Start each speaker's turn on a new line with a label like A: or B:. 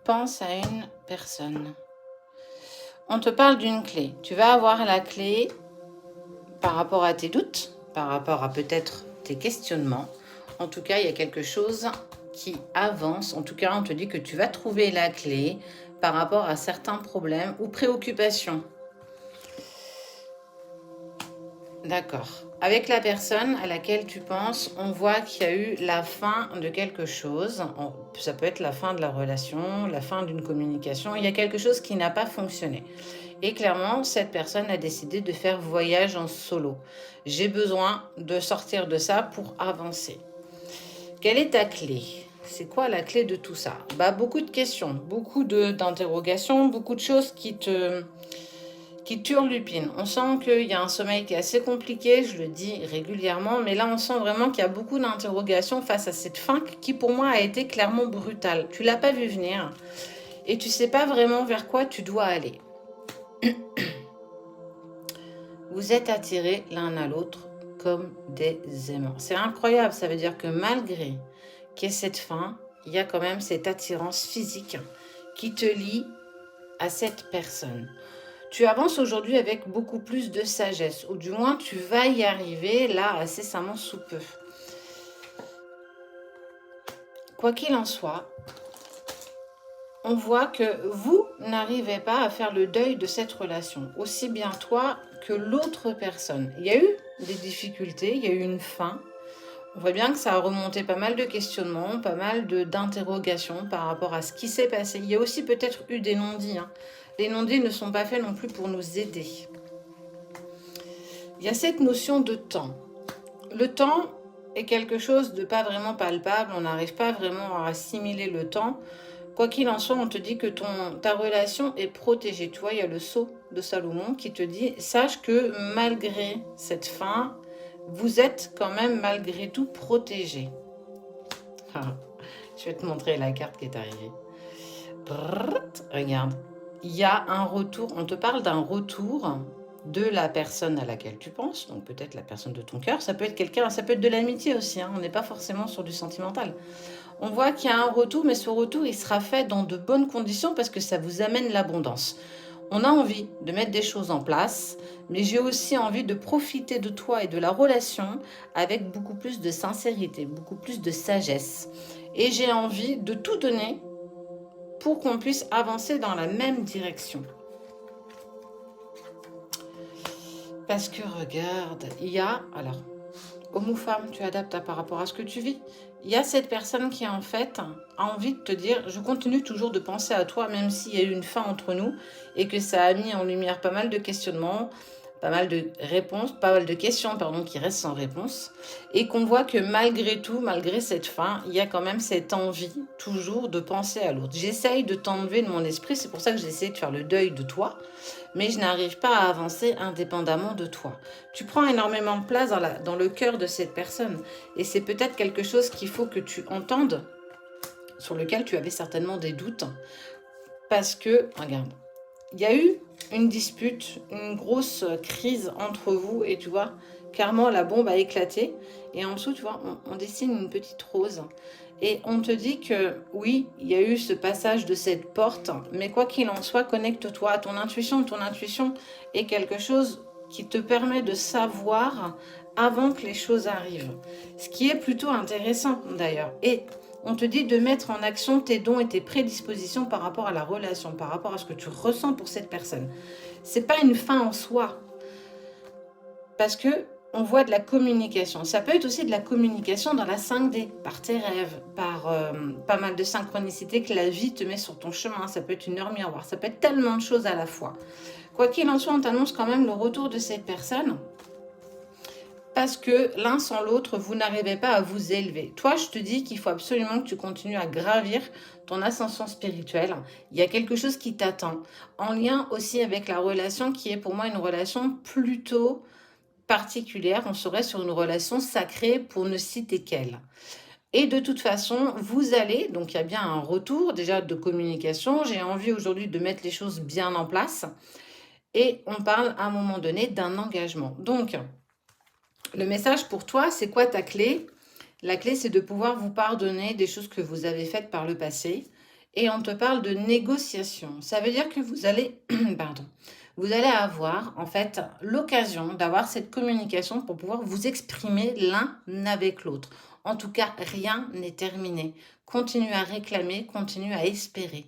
A: pense à une personne. On te parle d'une clé. Tu vas avoir la clé par rapport à tes doutes, par rapport à peut-être tes questionnements. En tout cas, il y a quelque chose qui avance. En tout cas, on te dit que tu vas trouver la clé par rapport à certains problèmes ou préoccupations. D'accord. Avec la personne à laquelle tu penses, on voit qu'il y a eu la fin de quelque chose. Ça peut être la fin de la relation, la fin d'une communication. Il y a quelque chose qui n'a pas fonctionné. Et clairement, cette personne a décidé de faire voyage en solo. J'ai besoin de sortir de ça pour avancer. Quelle est ta clé? C'est quoi la clé de tout ça? Beaucoup de questions, beaucoup d'interrogations, beaucoup de choses qui turlupine. On sent qu'il y a un sommeil qui est assez compliqué, je le dis régulièrement, mais là on sent vraiment qu'il y a beaucoup d'interrogations face à cette fin qui pour moi a été clairement brutale. Tu l'as pas vu venir et tu sais pas vraiment vers quoi tu dois aller. Vous êtes attirés l'un à l'autre comme des aimants. C'est incroyable, ça veut dire que malgré qu'il y ait cette fin, il y a quand même cette attirance physique qui te lie à cette personne. Tu avances aujourd'hui avec beaucoup plus de sagesse, ou du moins tu vas y arriver là incessamment sous peu. Quoi qu'il en soit, on voit que vous n'arrivez pas à faire le deuil de cette relation, aussi bien toi que l'autre personne. Il y a eu des difficultés, il y a eu une fin. On voit bien que ça a remonté pas mal de questionnements, pas mal d'interrogations par rapport à ce qui s'est passé. Il y a aussi peut-être eu des non-dits. Les non-dits ne sont pas faits non plus pour nous aider. Il y a cette notion de temps. Le temps est quelque chose de pas vraiment palpable, on n'arrive pas vraiment à assimiler le temps. Quoi qu'il en soit, on te dit que ta relation est protégée. Tu vois, il y a le sceau de Salomon qui te dit, sache que malgré cette fin, vous êtes quand même malgré tout protégé. Je vais te montrer la carte qui est arrivée. Regarde, il y a un retour, on te parle d'un retour de la personne à laquelle tu penses, donc peut-être la personne de ton cœur, ça peut être quelqu'un, ça peut être de l'amitié aussi, on n'est pas forcément sur du sentimental. On voit qu'il y a un retour, mais ce retour, il sera fait dans de bonnes conditions parce que ça vous amène l'abondance. On a envie de mettre des choses en place, mais j'ai aussi envie de profiter de toi et de la relation avec beaucoup plus de sincérité, beaucoup plus de sagesse. Et j'ai envie de tout donner pour qu'on puisse avancer dans la même direction. Parce que regarde, il y a, alors, homme ou femme, tu adaptes par rapport à ce que tu vis. Il y a cette personne qui en fait a envie de te dire, je continue toujours de penser à toi, même s'il y a eu une fin entre nous et que ça a mis en lumière pas mal de questionnements, pas mal de réponses, pas mal de questions pardon, qui restent sans réponse, et qu'on voit que malgré tout, malgré cette fin, il y a quand même cette envie toujours de penser à l'autre. J'essaye de t'enlever de mon esprit, c'est pour ça que j'ai essayé de faire le deuil de toi, mais je n'arrive pas à avancer indépendamment de toi. Tu prends énormément de place dans le cœur de cette personne, et c'est peut-être quelque chose qu'il faut que tu entendes, sur lequel tu avais certainement des doutes, parce que, regarde, il y a eu une dispute, une grosse crise entre vous et tu vois, clairement la bombe a éclaté et en dessous, tu vois, on dessine une petite rose et on te dit que oui, il y a eu ce passage de cette porte, mais quoi qu'il en soit, connecte-toi à ton intuition. Ton intuition est quelque chose qui te permet de savoir avant que les choses arrivent. Ce qui est plutôt intéressant d'ailleurs. Et on te dit de mettre en action tes dons et tes prédispositions par rapport à la relation, par rapport à ce que tu ressens pour cette personne. C'est pas une fin en soi. Parce que on voit de la communication. Ça peut être aussi de la communication dans la 5D, par tes rêves, par pas mal de synchronicité que la vie te met sur ton chemin. Ça peut être une heure miroir, ça peut être tellement de choses à la fois. Quoi qu'il en soit, on t'annonce quand même le retour de cette personne. Parce que l'un sans l'autre, vous n'arrivez pas à vous élever. Toi, je te dis qu'il faut absolument que tu continues à gravir ton ascension spirituelle. Il y a quelque chose qui t'attend. En lien aussi avec la relation qui est pour moi une relation plutôt particulière. On serait sur une relation sacrée pour ne citer qu'elle. Et de toute façon, vous allez, donc il y a bien un retour déjà de communication. J'ai envie aujourd'hui de mettre les choses bien en place. Et on parle à un moment donné d'un engagement. Donc, le message pour toi, c'est quoi ta clé? La clé, c'est de pouvoir vous pardonner des choses que vous avez faites par le passé et on te parle de négociation. Ça veut dire que vous allez, pardon, vous allez avoir en fait l'occasion d'avoir cette communication pour pouvoir vous exprimer l'un avec l'autre. En tout cas, rien n'est terminé. Continue à réclamer, continue à espérer.